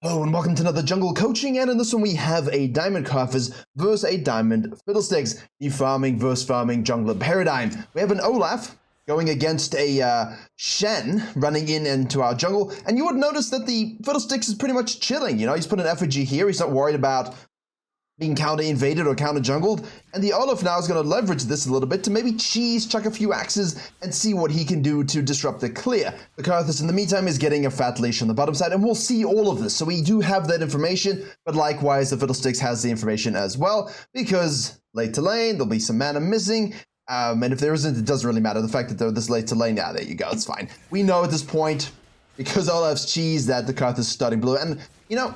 Hello and welcome to another Jungle Coaching, and in this one we have a Diamond Karthus versus a Diamond Fiddlesticks, the farming versus farming jungler paradigm. We have an Olaf going against a Shen running into our jungle, and you would notice that the Fiddlesticks is pretty much chilling. You know, he's put an effigy here, he's not worried about being counter-invaded or counter-jungled, and the Olaf now is going to leverage this a little bit to maybe chuck a few axes and see what he can do to disrupt the clear. The Karthus in the meantime is getting a fat leash on the bottom side, and we'll see all of this. So we do have that information, but likewise the Fiddlesticks has the information as well, because late to lane, there'll be some mana missing, and if there isn't, it doesn't really matter. The fact that they're this late to lane, there you go, it's fine. We know at this point, because Olaf's cheese, that the Karthus is starting blue, and you know,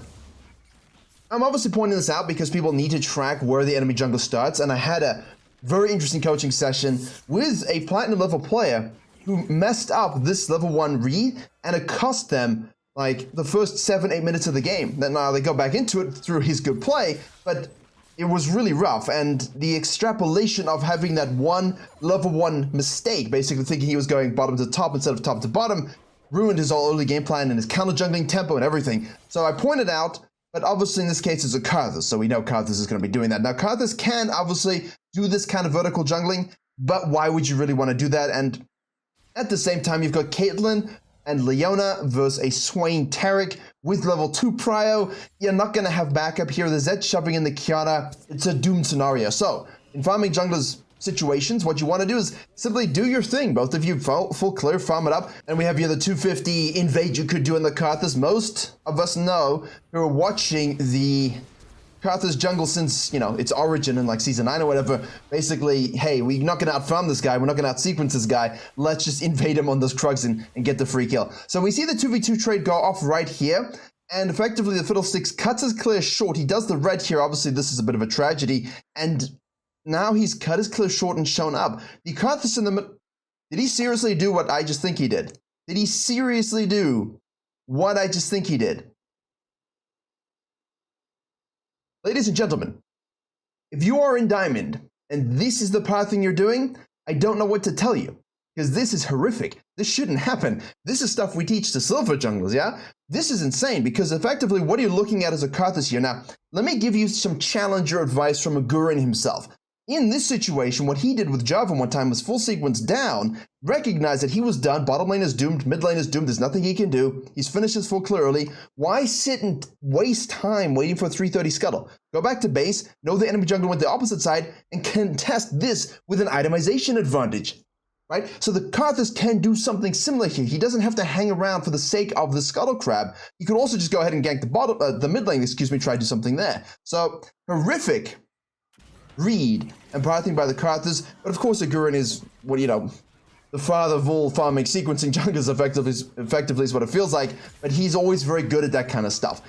I'm obviously pointing this out because people need to track where the enemy jungle starts, and I had a very interesting coaching session with a platinum level player who messed up this level 1 read, and it cost them like the first 7-8 minutes of the game. Then now they go back into it through his good play, but it was really rough, and the extrapolation of having that one level 1 mistake, basically thinking he was going bottom to top instead of top to bottom, ruined his whole early game plan and his counter jungling tempo and everything. So I pointed out, but obviously in this case it's a Karthus, so we know Karthus is going to be doing that. Now Karthus can obviously do this kind of vertical jungling, but why would you really want to do that? And at the same time you've got Caitlyn and Leona versus a Swain Taric with level 2 prio. You're not going to have backup here. The Zed shoving in the Kiana. It's a doomed scenario. So in farming junglers situations, what you want to do is simply do your thing. Both of you full clear, farm it up, and we have here the 250 invade you could do in the Karthus. Most of us know who are watching the Karthus jungle since, you know, its origin in like season 9 or whatever. Basically, hey, we're not going to outfarm this guy, we're not going to outsequence this guy, let's just invade him on those Krugs and get the free kill. So we see the 2v2 trade go off right here, and effectively the Fiddlesticks cuts his clear short. He does the red here. Obviously this is a bit of a tragedy, and now he's cut his clear short and shown up. The Karthus in the middle. Did he seriously do what I just think he did? Did he seriously do what I just think he did? Ladies and gentlemen, if you are in Diamond and this is the pathing you're doing, I don't know what to tell you, because this is horrific. This shouldn't happen. This is stuff we teach to silver junglers, yeah? This is insane, because effectively what are you looking at as a Karthus here? Now, let me give you some challenger advice from a Gurren himself. In this situation, what he did with Java one time was full sequence down, recognized that he was done, bottom lane is doomed, mid lane is doomed, there's nothing he can do, he's finished his full clear early. Why sit and waste time waiting for a 330 scuttle? Go back to base, know the enemy jungle went the opposite side, and contest this with an itemization advantage. Right? So the Karthus can do something similar here. He doesn't have to hang around for the sake of the scuttle crab. He could also just go ahead and gank the mid lane, try to do something there. So horrific read and pathing by the Karthus, but of course the Gurren is, what you know, the father of all farming sequencing junglers effectively is what it feels like, but he's always very good at that kind of stuff.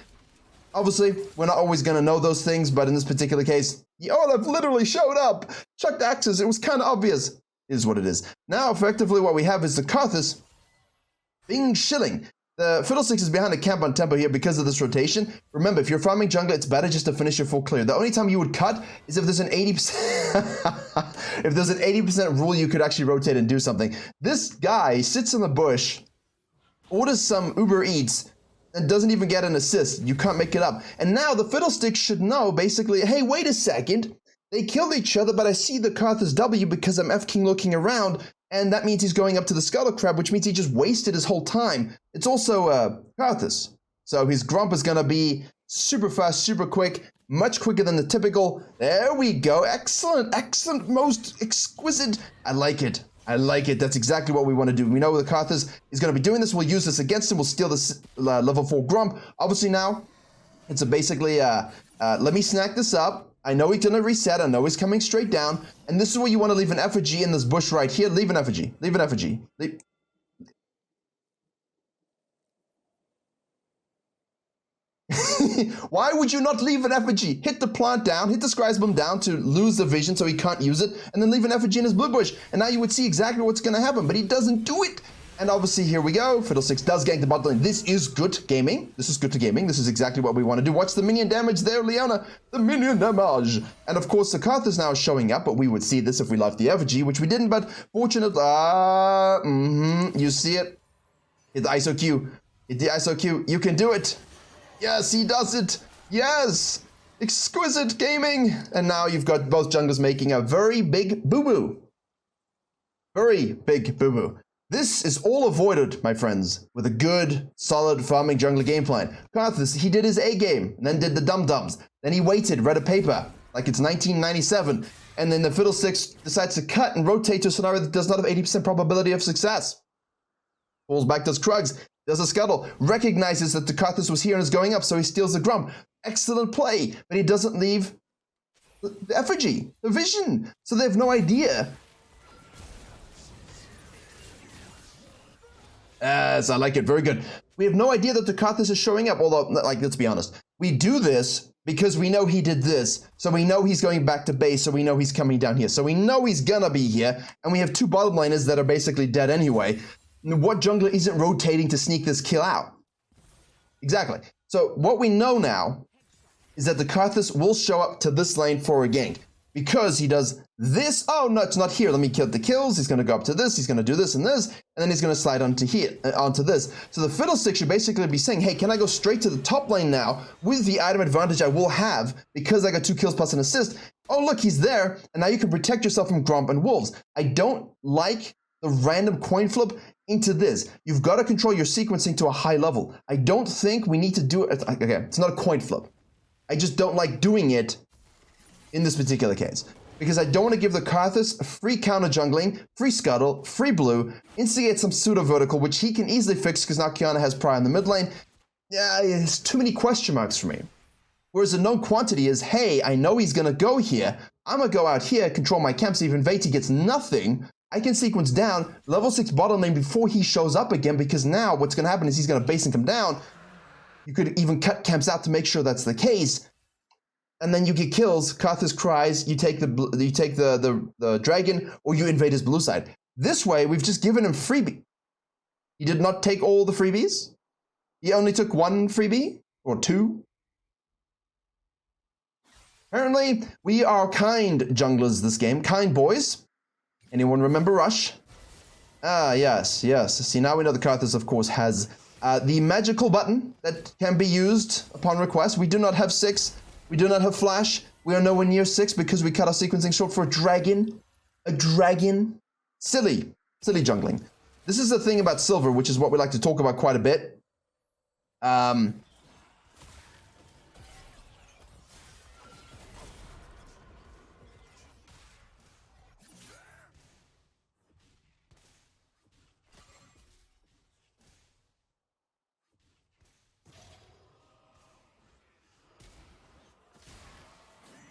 Obviously, we're not always going to know those things, but in this particular case, the Olaf literally showed up, chucked axes, it was kind of obvious. It is what it is. Now, effectively, what we have is the Karthus being shilling. The Fiddlesticks is behind the camp on tempo here because of this rotation. Remember, if you're farming jungle, it's better just to finish your full clear. The only time you would cut is if there's an 80% if there's an 80% rule you could actually rotate and do something. This guy sits in the bush, orders some Uber Eats, and doesn't even get an assist. You can't make it up. And now the Fiddlesticks should know, basically, hey, wait a second. They killed each other, but I see the Karthus W because I'm F-King looking around, and that means he's going up to the Scuttle Crab, which means he just wasted his whole time. It's also Karthus, so his Grump is going to be super fast, super quick, much quicker than the typical. There we go. Excellent, excellent, most exquisite. I like it. I like it. That's exactly what we want to do. We know the Karthus is going to be doing this. We'll use this against him. We'll steal this level 4 Grump. Obviously now, it's basically, let me snack this up. I know he's gonna reset, I know he's coming straight down, and this is where you want to leave an effigy in this bush right here. Leave an effigy, leave an effigy. Why would you not leave an effigy? Hit the plant down, hit the Scry's down to lose the vision so he can't use it, and then leave an effigy in his blue bush, and now you would see exactly what's gonna happen, but he doesn't do it. And obviously here we go, Fiddlesticks does gank the bot lane. This is good gaming. This is good to gaming. This is exactly what we want to do. Watch the minion damage there, Leona. The minion damage. And of course the Karthus now is showing up, but we would see this if we left the effigy, which we didn't, but fortunately, you see it. Hit the ISO Q. Hit the ISO Q. You can do it. Yes, he does it. Yes. Exquisite gaming. And now you've got both junglers making a very big boo-boo. Very big boo-boo. This is all avoided, my friends, with a good, solid farming jungler game plan. Karthus, he did his A game, and then did the dum-dums. Then he waited, read a paper, like it's 1997. And then the Fiddlesticks decides to cut and rotate to a scenario that does not have 80% probability of success. Falls back, does Krugs, does a scuttle, recognizes that the Karthus was here and is going up, so he steals the Grump. Excellent play, but he doesn't leave the effigy, the vision, so they have no idea. Yes, I like it, very good. We have no idea that the Karthus is showing up, although, like, let's be honest. We do this because we know he did this, so we know he's going back to base, so we know he's coming down here. So we know he's gonna be here, and we have two bottom laners that are basically dead anyway. What jungler isn't rotating to sneak this kill out? Exactly. So what we know now is that the Karthus will show up to this lane for a gank. Because he does this. Oh, no, it's not here. Let me kill the kills. He's going to go up to this. He's going to do this and this. And then he's going to slide onto here, onto this. So the Fiddlesticks should basically be saying, hey, can I go straight to the top lane now with the item advantage I will have because I got 2 kills plus an assist? Oh, look, he's there. And now you can protect yourself from Grump and Wolves. I don't like the random coin flip into this. You've got to control your sequencing to a high level. I don't think we need to do it. Okay, it's not a coin flip. I just don't like doing it in this particular case, because I don't want to give the Karthus free counter jungling, free scuttle, free blue, instigate some pseudo vertical, which he can easily fix because now Kiana has Pry in the mid lane. Yeah, it's too many question marks for me. Whereas a known quantity is, hey, I know he's gonna go here. I'm gonna go out here, control my camps, even Vati gets nothing. I can sequence down level 6 bottom lane before he shows up again, because now what's gonna happen is he's gonna base and come down. You could even cut camps out to make sure that's the case. And then you get kills, Karthus cries, you take the dragon, or you invade his blue side. This way, we've just given him freebie. He did not take all the freebies. He only took 1 freebie, or 2. Apparently, we are kind junglers this game, kind boys. Anyone remember Rush? Ah, yes, yes. See, now we know the Karthus, of course, has the magical button that can be used upon request. We do not have 6. We do not have flash. We are nowhere near 6 because we cut our sequencing short for a dragon. A dragon. Silly. Silly jungling. This is the thing about silver, which is what we like to talk about quite a bit.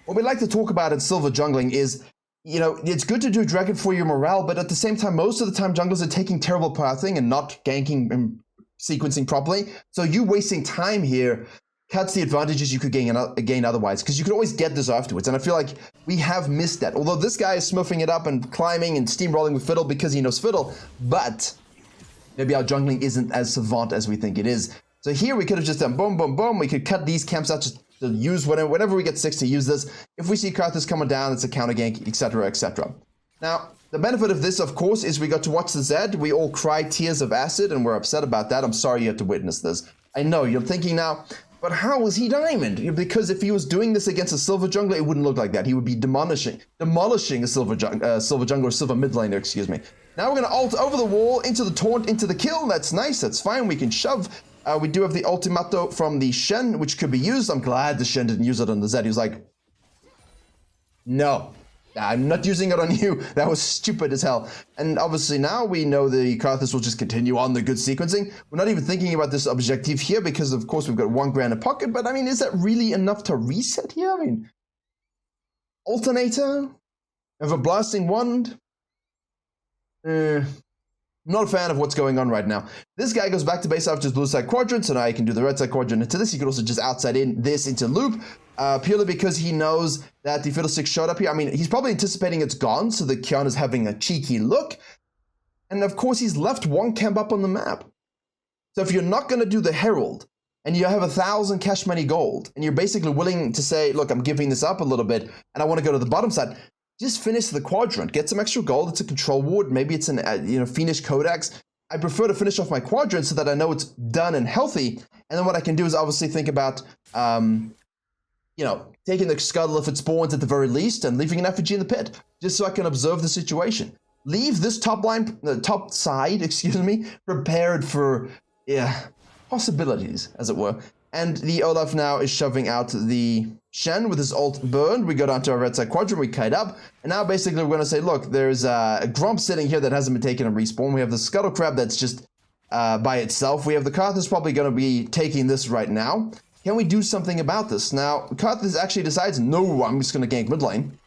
What we like to talk about in silver jungling is, you know, it's good to do dragon for your morale, but at the same time, most of the time junglers are taking terrible pathing and not ganking and sequencing properly. So you wasting time here cuts the advantages you could gain otherwise, because you could always get this afterwards. And I feel like we have missed that. Although this guy is smurfing it up and climbing and steamrolling with Fiddle because he knows Fiddle, but maybe our jungling isn't as savant as we think it is. So here we could have just done boom, boom, boom. We could cut these camps out just to use whenever we get 6 to use this. If we see Karthus coming down, it's a counter gank, etc., etc. Now, the benefit of this, of course, is we got to watch the Zed. We all cried tears of acid, and we're upset about that. I'm sorry you had to witness this. I know, you're thinking now, but how was he diamond? Because if he was doing this against a silver jungler, it wouldn't look like that. He would be demolishing a silver jungler, or silver mid laner, excuse me. Now we're going to ult over the wall, into the taunt, into the kill. That's nice, that's fine. We can shove. We do have the ultimato from the Shen, which could be used. I'm glad the Shen didn't use it on the Zed. He was like, no, I'm not using it on you. That was stupid as hell. And obviously now we know the Karthus will just continue on the good sequencing. We're not even thinking about this objective here because, of course, we've got 1 grand in pocket. But, I mean, is that really enough to reset here? I mean, alternator? Have a blasting wand? I'm not a fan of what's going on right now. This guy goes back to base after his blue side quadrant, so now he can do the red side quadrant into this. He could also just outside in this into loop, purely because he knows that the Fiddlesticks showed up here. I mean, he's probably anticipating it's gone, so the Kiana's having a cheeky look. And of course, he's left 1 camp up on the map. So if you're not going to do the Herald, and you have 1,000 cash money gold, and you're basically willing to say, look, I'm giving this up a little bit, and I want to go to the bottom side, just finish the quadrant, get some extra gold. It's a control ward. Maybe it's an Fiendish Codex. I prefer to finish off my quadrant so that I know it's done and healthy. And then what I can do is obviously think about, you know, taking the scuttle if it spawns at the very least and leaving an effigy in the pit, just so I can observe the situation. Leave this top line, top side, excuse me, prepared for, yeah, possibilities, as it were. And the Olaf now is shoving out the Shen with his ult burned. We go down to our red side quadrant, we kite up, and now basically we're going to say, look, there's a Grump sitting here that hasn't been taken and respawn. We have the Scuttle Crab that's just by itself. We have the Karthus probably going to be taking this right now. Can we do something about this? Now, Karthus actually decides, no, I'm just going to gank mid lane.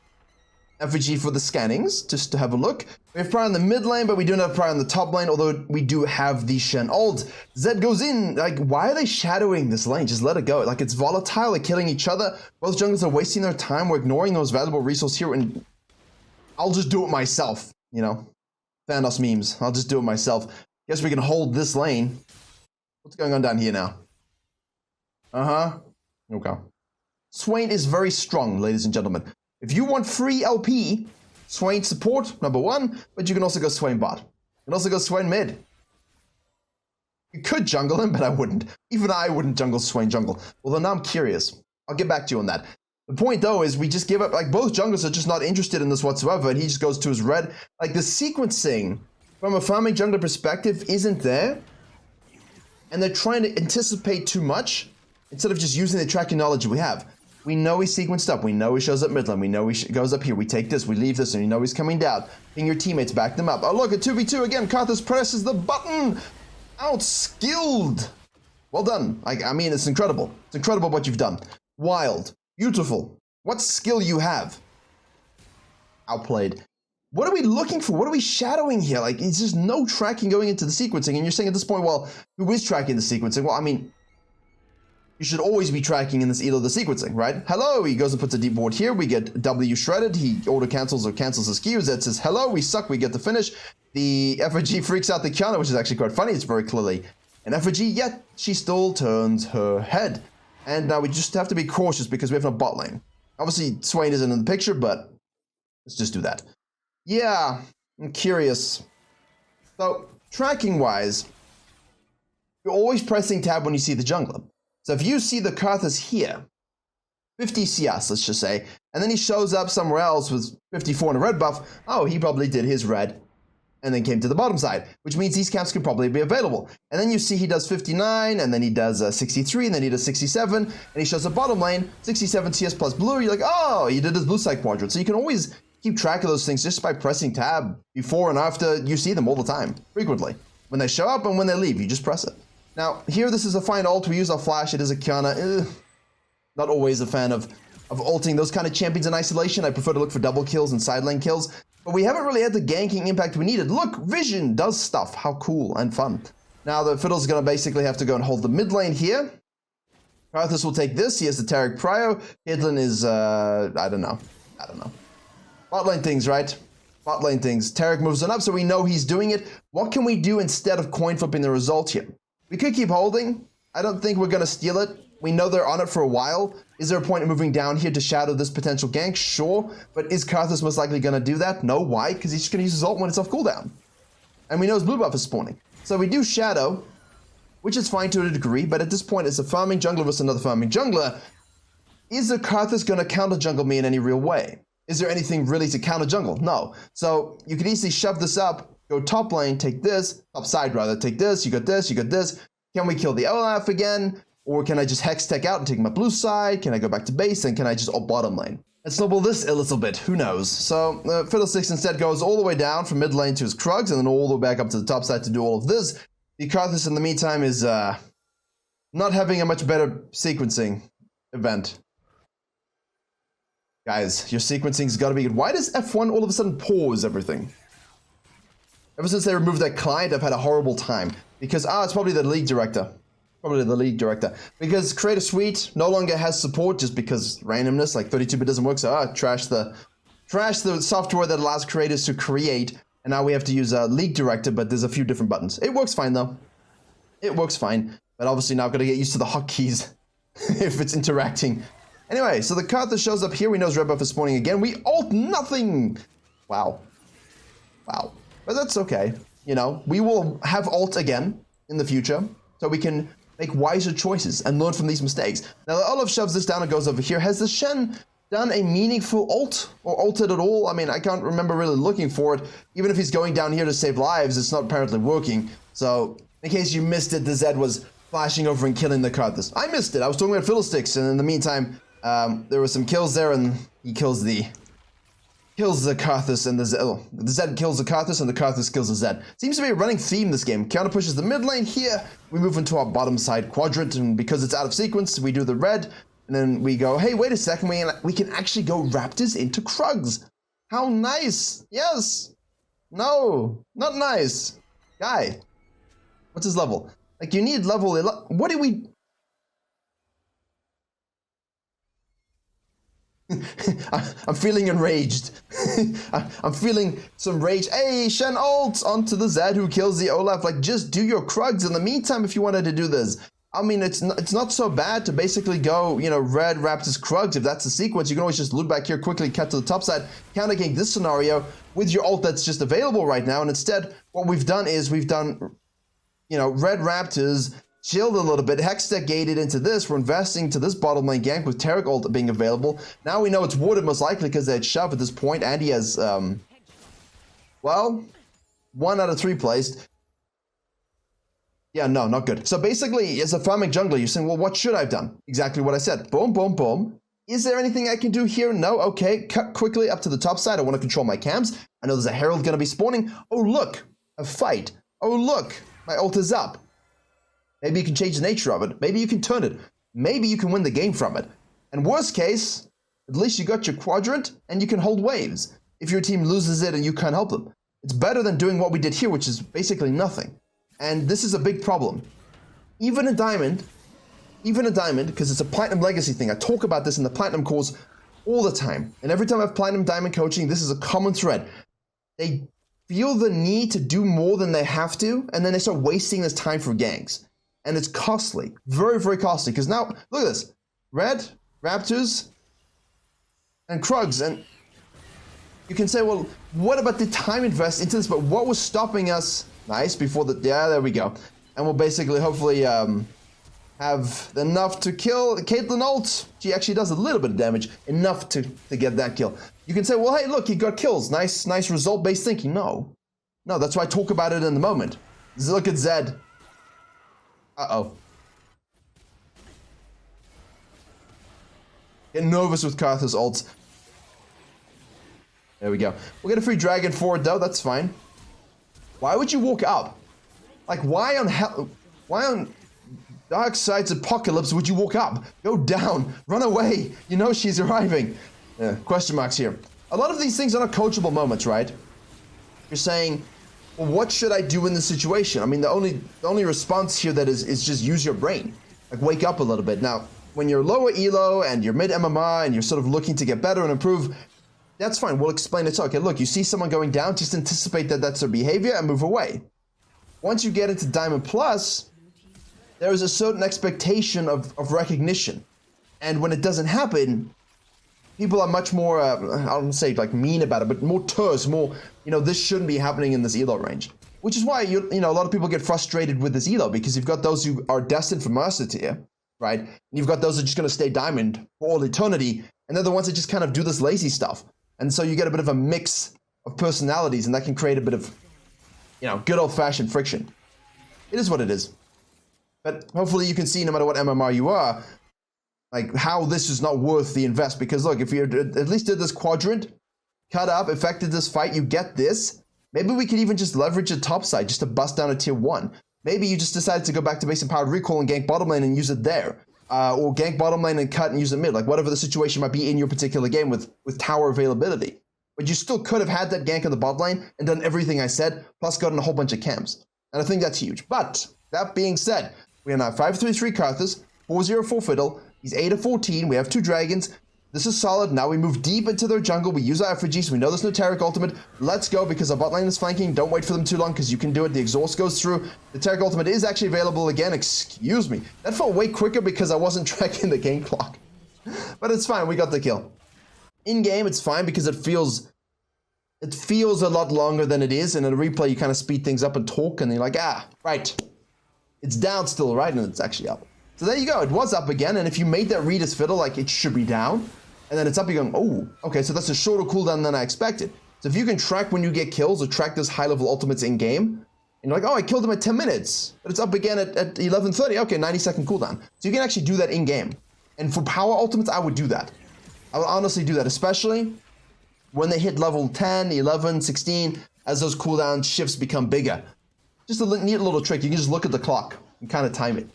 Effigy for the scannings, just to have a look. We have Pride on the mid lane, but we don't have Pride on the top lane, although we do have the Shen ult. Zed goes in. Like, why are they shadowing this lane? Just let it go. Like, it's volatile. They're killing each other. Both junglers are wasting their time. We're ignoring those valuable resources here, and I'll just do it myself, you know. Thanos memes. I'll just do it myself. Guess we can hold this lane. What's going on down here now? Okay. Swain is very strong, ladies and gentlemen. If you want free LP, Swain support, #1, but you can also go Swain bot. You can also go Swain mid. You could jungle him, but I wouldn't. Even I wouldn't jungle Swain jungle. Although now I'm curious. I'll get back to you on that. The point, though, is we just give up. Like, both junglers are just not interested in this whatsoever, and he just goes to his red. Like, the sequencing from a farming jungler perspective isn't there, and they're trying to anticipate too much instead of just using the tracking knowledge we have. We know he's sequenced up. We know he shows up mid lane. We know he goes up here. We take this. We leave this. And you know he's coming down. Ping your teammates. Back them up. Oh, look, a 2v2 again. Karthus presses the button. Outskilled. Well done. I mean, it's incredible. It's incredible what you've done. Wild. Beautiful. What skill you have. Outplayed. What are we looking for? What are we shadowing here? Like, it's just no tracking going into the sequencing. And you're saying at this point, well, who is tracking the sequencing? Well, I mean, you should always be tracking in this Elo the sequencing, right? Hello, he goes and puts a deep ward here. We get W shredded. He auto cancels or cancels his Qs. That says, hello, we suck. We get the finish. The effigy freaks out the Kiana, which is actually quite funny. It's very clearly an effigy, yet she still turns her head. And now we just have to be cautious because we have no bot lane. Obviously, Swain isn't in the picture, but let's just do that. Yeah, I'm curious. So, tracking-wise, you're always pressing tab when you see the jungler. So if you see the Karthus here, 50 CS, let's just say, and then he shows up somewhere else with 54 and a red buff, oh, he probably did his red and then came to the bottom side, which means these camps could probably be available. And then you see he does 59, and then he does 63, and then he does 67, and he shows up bottom lane, 67 CS plus blue. You're like, oh, he did his blue side quadrant. So you can always keep track of those things just by pressing tab before and after you see them all the time, frequently. When they show up and when they leave, you just press it. Now, here this is a fine ult. We use our flash. It is a Kiana. Not always a fan of ulting those kind of champions in isolation. I prefer to look for double kills and side lane kills. But we haven't really had the ganking impact we needed. Look, Vision does stuff. How cool and fun. Now, the Fiddle's going to basically have to go and hold the mid lane here. Karthus will take this. He has the Tarek Prio. Caitlyn is, I don't know. Bot lane things, right? Bot lane things. Tarek moves on up, so we know he's doing it. What can we do instead of coin flipping the result here? We could keep holding. I don't think we're going to steal it. We know they're on it for a while. Is there a point in moving down here to shadow this potential gank? Sure. But is Karthus most likely going to do that? No. Why? Because he's just going to use his ult when it's off cooldown. And we know his blue buff is spawning. So we do shadow, which is fine to a degree. But at this point, it's a farming jungler versus another farming jungler. Is the Karthus going to counter jungle me in any real way? Is there anything really to counter jungle? No. So you could easily shove this up. Go top lane, take this, top side rather, take this, you got this, you got this. Can we kill the Olaf again? Or can I just hex tech out and take my blue side? Can I go back to base and can I just ult bottom lane? Let's snowball this a little bit, who knows? So Fiddlesticks instead goes all the way down from mid lane to his Krugs and then all the way back up to the top side to do all of this. The Karthus in the meantime is not having a much better sequencing event. Guys, your sequencing's gotta be good. Why does F1 all of a sudden pause everything? Ever since they removed that client, I've had a horrible time. Because, it's probably the league director. Probably the league director. Because Creator Suite no longer has support just because randomness, like 32-bit doesn't work, so trash the software that allows creators to create, and now we have to use a league director, but there's a few different buttons. It works fine, though. It works fine. But obviously now I've got to get used to the hotkeys if it's interacting. Anyway, so the Karthus shows up here. We know his red buff is spawning again. We ult nothing! Wow. Wow. But that's okay. you know, we will have ult again in the future, so we can make wiser choices and learn from these mistakes. Now, Olaf shoves this down and goes over here. Has the Shen done a meaningful ult or ulted at all? I mean, I can't remember really looking for it. Even if he's going down here to save lives, it's not apparently working. So, in case you missed it, the Zed was flashing over and killing the Karthus. I missed it. I was talking about Fiddlesticks, and in the meantime, there were some kills there, and he kills the Karthus, and the Zed kills the Karthus, and the Karthus kills the Zed. Seems to be a running theme this game. Counter pushes the mid lane here. We move into our bottom side quadrant, and because it's out of sequence, we do the red, and then we go, hey, wait a second, we can actually go Raptors into Krugs. How nice. Yes. No, not nice. Guy. What's his level? Like, you need level 11. What do we... I'm feeling enraged. I'm feeling some rage. Hey, Shen ult onto the Zed who kills the Olaf. Like, just do your Krugs in the meantime if you wanted to do this. I mean, it's not so bad to basically go, you know, red Raptors Krugs. If that's the sequence, you can always just loop back here, quickly cut to the top side, counter gank this scenario with your ult that's just available right now. And instead, what we've done is we've done, you know, red Raptors, chilled a little bit, Hextech gated into this. We're investing to this bottom lane gank with Taric ult being available. Now we know it's warded most likely because they had shove at this point, and he has, well, 1 out of 3 placed. Yeah, no, not good. So basically, as a farming jungler, you're saying, well, what should I have done? Exactly what I said. Boom, boom, boom. Is there anything I can do here? No? Okay, cut quickly up to the top side. I want to control my cams. I know there's a Herald going to be spawning. Oh, look, a fight. Oh, look, my ult is up. Maybe you can change the nature of it. Maybe you can turn it. Maybe you can win the game from it. And worst case, at least you got your quadrant and you can hold waves if your team loses it and you can't help them. It's better than doing what we did here, which is basically nothing. And this is a big problem. Even a diamond, because it's a platinum legacy thing. I talk about this in the platinum course all the time. And every time I have platinum diamond coaching, this is a common thread. They feel the need to do more than they have to, and then they start wasting this time for ganks. And it's costly, very, very costly. Because now, look at this. Red, Raptors, and Krugs. And you can say, well, what about the time invest into this? But what was stopping us? Nice, before the... Yeah, there we go. And we'll basically, hopefully, have enough to kill Caitlyn ult. She actually does a little bit of damage. Enough to get that kill. You can say, well, hey, look, he got kills. Nice result-based thinking. No. No, that's why I talk about it in the moment. Look at Zed. Uh-oh. Get nervous with Karthus ults. There we go. We'll get a free dragon for it, though. That's fine. Why would you walk up? Like, why on Dark Side's Apocalypse would you walk up? Go down. Run away. You know she's arriving. Question marks here. A lot of these things are not coachable moments, right? You're saying, well, what should I do in this situation? I mean, the only response here that is just use your brain. Like, wake up a little bit. Now, when you're lower elo and you're mid MMR and you're sort of looking to get better and improve, that's fine. We'll explain it. Okay, look, you see someone going down, just anticipate that that's their behavior and move away. Once you get into Diamond Plus, there is a certain expectation of recognition. And when it doesn't happen, people are much more, I don't say like mean about it, but more terse, more, you know, this shouldn't be happening in this elo range. Which is why, you know, a lot of people get frustrated with this elo, because you've got those who are destined for Master Tier, right? And you've got those that are just going to stay Diamond for all eternity, and they're the ones that just kind of do this lazy stuff. And so you get a bit of a mix of personalities, and that can create a bit of, you know, good old-fashioned friction. It is what it is. But hopefully you can see, no matter what MMR you are, like how this is not worth the invest. Because look, if you at least did this quadrant, cut up, affected this fight, you get this. Maybe we could even just leverage the top side just to bust down a tier 1. Maybe you just decided to go back to base and powered recall and gank bottom lane and use it there. Or gank bottom lane and cut and use it mid, like whatever the situation might be in your particular game with tower availability. But you still could have had that gank on the bot lane and done everything I said, plus gotten a whole bunch of camps. And I think that's huge. But, that being said, we are now 5-3-3 Karthus, 4-0-4 Fiddle, he's 8-14, we have 2 dragons. This is solid. Now we move deep into their jungle. We use our effigies. We know there's no Taric ultimate. Let's go, because our bot lane is flanking. Don't wait for them too long, because you can do it. The exhaust goes through. The Taric ultimate is actually available again. Excuse me. That felt way quicker because I wasn't tracking the game clock. But it's fine. We got the kill. In game, it's fine because it feels it feels a lot longer than it is. And in a replay, you kind of speed things up and talk, and you're like, ah, right. It's down still, right? And it's actually up. So there you go. It was up again. And if you made that read as Fiddle, like it should be down. And then it's up, you're going, oh, okay, so that's a shorter cooldown than I expected. So if you can track when you get kills or track those high-level ultimates in-game, and you're like, oh, I killed him at 10 minutes, but it's up again at 11:30. Okay, 90-second cooldown. So you can actually do that in-game. And for power ultimates, I would do that. I would honestly do that, especially when they hit level 10, 11, 16, as those cooldown shifts become bigger. Just a neat little trick. You can just look at the clock and kind of time it.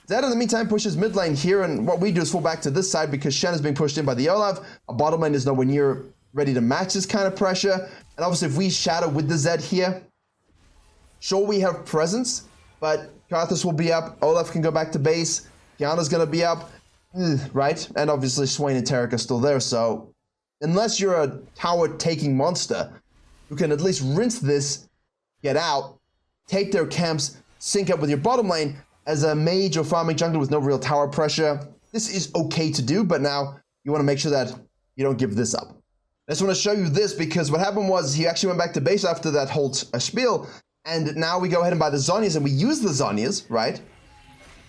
Zed, in the meantime, pushes mid lane here, and what we do is fall back to this side because Shen is being pushed in by the Olaf. Our bottom lane is nowhere near ready to match this kind of pressure. And obviously, if we shadow with the Zed here, sure, we have presence, but Karthus will be up. Olaf can go back to base. Kiana's going to be up, right? And obviously, Swain and Tarek are still there, so unless you're a tower-taking monster, you can at least rinse this, get out, take their camps, sync up with your bottom lane. As a mage or farming jungler with no real tower pressure, this is okay to do, but now you want to make sure that you don't give this up. I just want to show you this because what happened was he actually went back to base after that whole spiel, and now we go ahead and buy the Zhonya's, and we use the Zhonya's, right?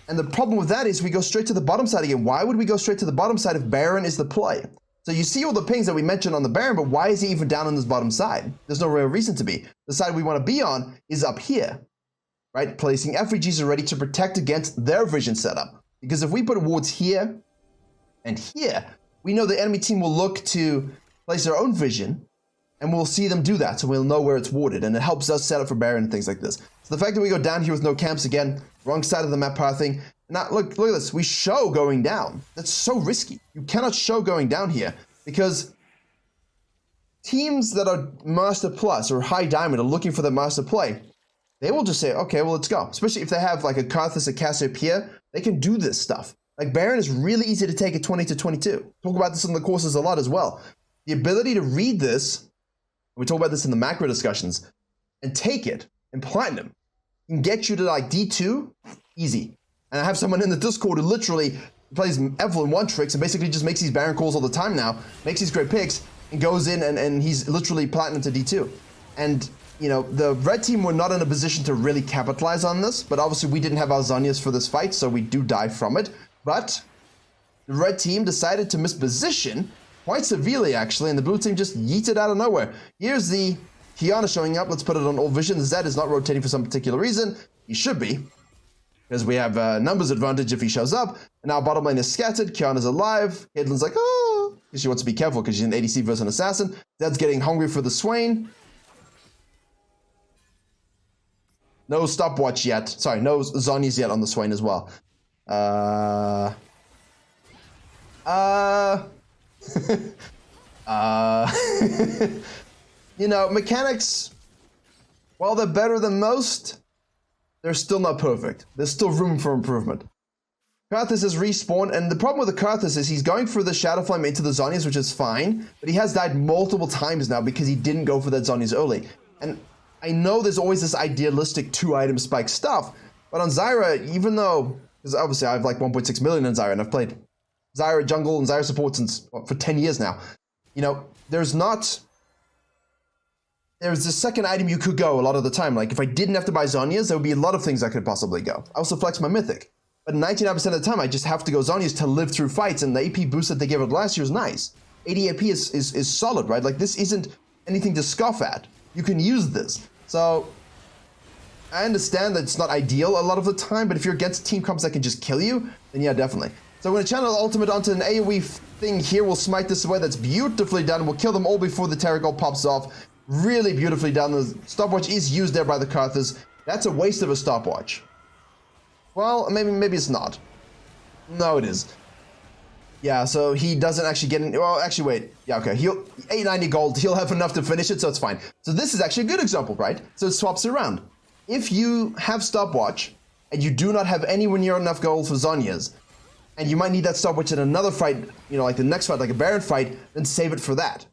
And the problem with that is we go straight to the bottom side again. Why would we go straight to the bottom side if Baron is the play? So you see all the pings that we mentioned on the Baron, but why is he even down on this bottom side? There's no real reason to be. The side we want to be on is up here. Right, placing effigies ready to protect against their vision setup. Because if we put wards here and here, we know the enemy team will look to place their own vision, and we'll see them do that, so we'll know where it's warded, and it helps us set up for Baron and things like this. So the fact that we go down here with no camps again, wrong side of the map pathing. Now look at this, we show going down. That's so risky. You cannot show going down here because teams that are Master Plus or High Diamond are looking for the Master Play. They will just say, okay, well, let's go. Especially if they have like a Karthus, a Cassiopeia, they can do this stuff. Like Baron is really easy to take at 20 to 22. Talk about this in the courses a lot as well. The ability to read this, we talk about this in the macro discussions, and take it in Platinum can get you to like D2, easy. And I have someone in the Discord who literally plays Evelyn one tricks and basically just makes these Baron calls all the time now, makes these great picks, and goes in and he's literally Platinum to D2. And you know, the red team were not in a position to really capitalize on this, but obviously we didn't have our Zhonya's for this fight, so we do die from it. But the red team decided to misposition quite severely, actually, and the blue team just yeeted out of nowhere. Here's the Kiana showing up. Let's put it on all vision. The Zed is not rotating for some particular reason. He should be, because we have a numbers advantage if he shows up. And now bottom lane is scattered. Kiana's alive. Caitlyn's like, oh, because she wants to be careful because she's an ADC versus an assassin. Zed's getting hungry for the Swain. No stopwatch yet. Sorry, no Zhonya's yet on the Swain as well. You know, mechanics, while they're better than most, they're still not perfect. There's still room for improvement. Karthus has respawned, and the problem with the Karthus is he's going for the Shadow Flame into the Zhonya's, which is fine, but he has died multiple times now because he didn't go for that Zhonya's early. And I know there's always this idealistic 2-item spike stuff, but on Zyra, even though, because obviously I have like 1.6 million in Zyra, and I've played Zyra jungle and Zyra support since, for 10 years now, you know, there's the second item you could go a lot of the time. Like if I didn't have to buy Zhonya's, there would be a lot of things I could possibly go. I also flex my mythic, but 99% of the time I just have to go Zhonya's to live through fights, and the AP boost that they gave it last year is nice. 80 AP is solid, right? Like this isn't anything to scoff at. You can use this. So I understand that it's not ideal a lot of the time, but if you're against team comps that can just kill you, then yeah, definitely. So we're going to channel the ultimate onto an AoE thing here. We'll smite this away. That's beautifully done. We'll kill them all before the Tarek ult pops off. Really beautifully done. The stopwatch is used there by the Karthus. That's a waste of a stopwatch. Well, maybe it's not. No, it is. Yeah, so he doesn't actually get in. Well, actually, wait. Yeah, okay. He'll 890 gold. He'll have enough to finish it, so it's fine. So this is actually a good example, right? So it swaps around. If you have stopwatch and you do not have anywhere near enough gold for Zhonya's, and you might need that stopwatch in another fight, you know, like the next fight, like a Baron fight, then save it for that.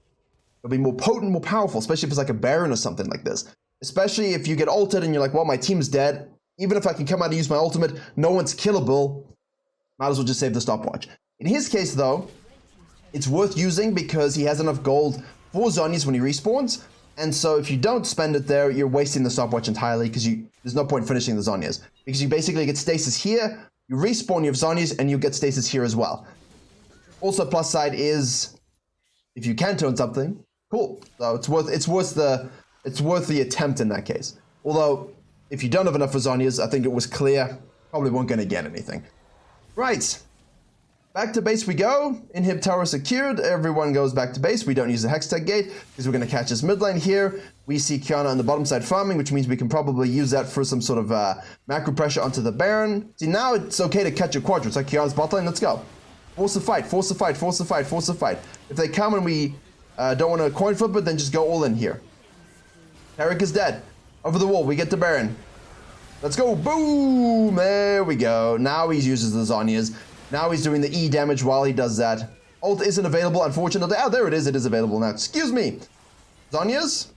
It'll be more potent, more powerful, especially if it's like a Baron or something like this. Especially if you get ulted and you're like, well, my team's dead. Even if I can come out and use my ultimate, no one's killable. Might as well just save the stopwatch. In his case, though, it's worth using because he has enough gold for Zhonya's when he respawns. And so if you don't spend it there, you're wasting the stopwatch entirely because there's no point finishing the Zhonya's. Because you basically get stasis here, you respawn your Zhonya's, and you get stasis here as well. Also, plus side is, if you can turn something, cool. So it's worth the attempt in that case. Although, if you don't have enough for Zhonya's, I think it was clear, probably won't gonna get anything. Right. Back to base we go. Inhib tower secured. Everyone goes back to base. We don't use the Hextech gate because we're going to catch this mid lane here. We see Qiyana on the bottom side farming, which means we can probably use that for some sort of macro pressure onto the Baron. See, now it's okay to catch your quadrants. Like Qiyana's bot lane, let's go. Force the fight, force the fight, force the fight, force the fight. If they come and we don't want to coin flip it, then just go all in here. Taric is dead. Over the wall, we get the Baron. Let's go. Boom. There we go. Now he uses the Zhonya's. Now he's doing the E damage while he does that. Ult isn't available, unfortunately. Oh, there it is. It is available now. Excuse me. Zhonya's?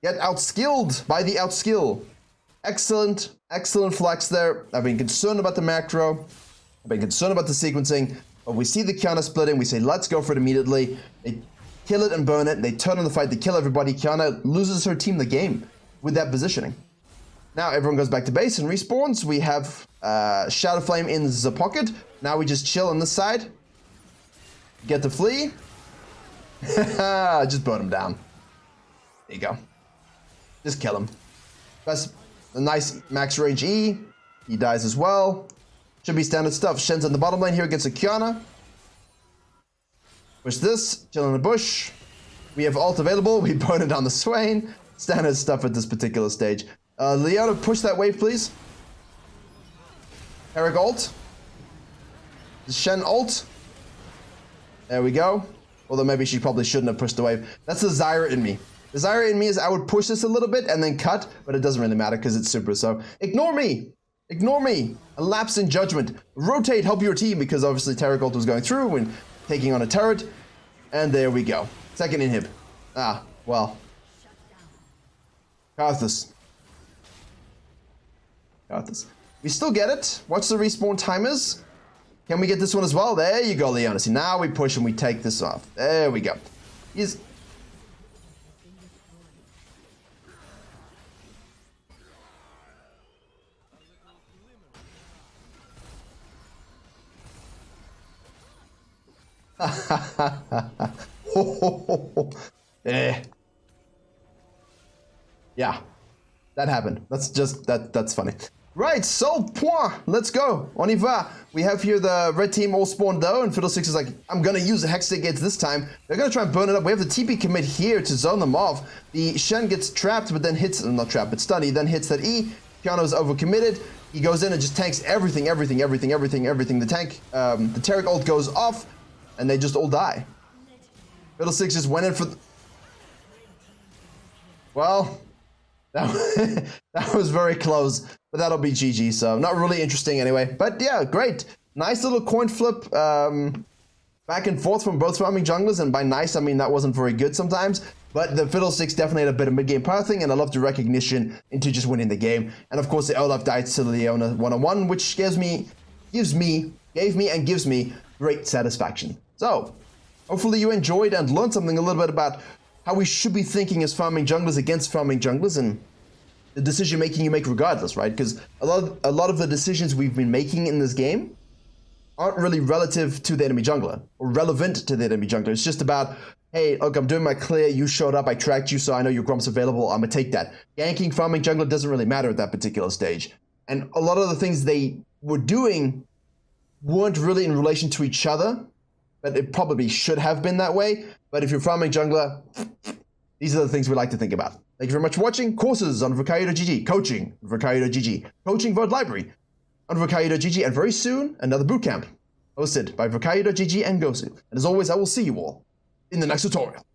Get outskilled by the outskill. Excellent. Excellent flex there. I've been concerned about the macro. I've been concerned about the sequencing. But we see the Qiyana splitting. We say, let's go for it immediately. They kill it and burn it. They turn on the fight. They kill everybody. Qiyana loses her team the game with that positioning. Now everyone goes back to base and respawns. We have Shadow Flame in the pocket. Now we just chill on this side. Get the flea. Just burn him down. There you go. Just kill him. That's a nice max range E. He dies as well. Should be standard stuff. Shen's on the bottom lane here against a Qiyana. Push this. Chill in the bush. We have ult available. We burn it on the Swain. Standard stuff at this particular stage. Leona, push that wave, please. Taric ult. Shen ult. There we go. Although maybe she probably shouldn't have pushed the wave. That's the Zyra in me. The Zyra in me is I would push this a little bit and then cut, but it doesn't really matter because it's super. So ignore me. Ignore me. A lapse in judgment. Rotate, help your team, because obviously Taric ult was going through and taking on a turret. And there we go. Second inhib. Ah, well. Karthus. Karthus. We still get it. Watch the respawn timers. Can we get this one as well? There you go, Leona. See, now we push and we take this off. There we go. He's... Yeah, that happened. That's just that's funny. Right, so point. Let's go. On y va. We have here the red team all spawned though, and Fiddlesticks is like, I'm gonna use the Hextech gates this time. They're gonna try and burn it up. We have the TP commit here to zone them off. The Shen gets trapped, but then hits, not trapped, but stunned. He then hits that E. Qiyana's overcommitted. He goes in and just tanks everything. The tank, the Taric ult goes off, and they just all die. Fiddlesticks just went in for... Well, that was very close, but that'll be GG, so not really interesting anyway. But yeah, great. Nice little coin flip back and forth from both farming junglers, and by nice, I mean that wasn't very good sometimes. But the Fiddlesticks definitely had a bit of mid-game pathing, and I love the recognition into just winning the game. And of course, the Olaf died to Leona one-on-one, which gave me great satisfaction. So, hopefully you enjoyed and learned something a little bit about how we should be thinking as farming junglers against farming junglers, and the decision making you make regardless, right? Because a lot of the decisions we've been making in this game aren't really relative to the enemy jungler or relevant to the enemy jungler. It's just about, hey, look, I'm doing my clear, you showed up, I tracked you, so I know your Grump's available, I'm gonna take that. Ganking, farming jungler doesn't really matter at that particular stage. And a lot of the things they were doing weren't really in relation to each other, but it probably should have been that way. But if you're farming jungler, these are the things we like to think about. Thank you very much for watching. Courses on Virkayu.gg, coaching, Virkayu.gg, coaching Vode Library on Virkayu.gg, and very soon, another bootcamp hosted by Virkayu.gg and Gosu. And as always, I will see you all in the next tutorial.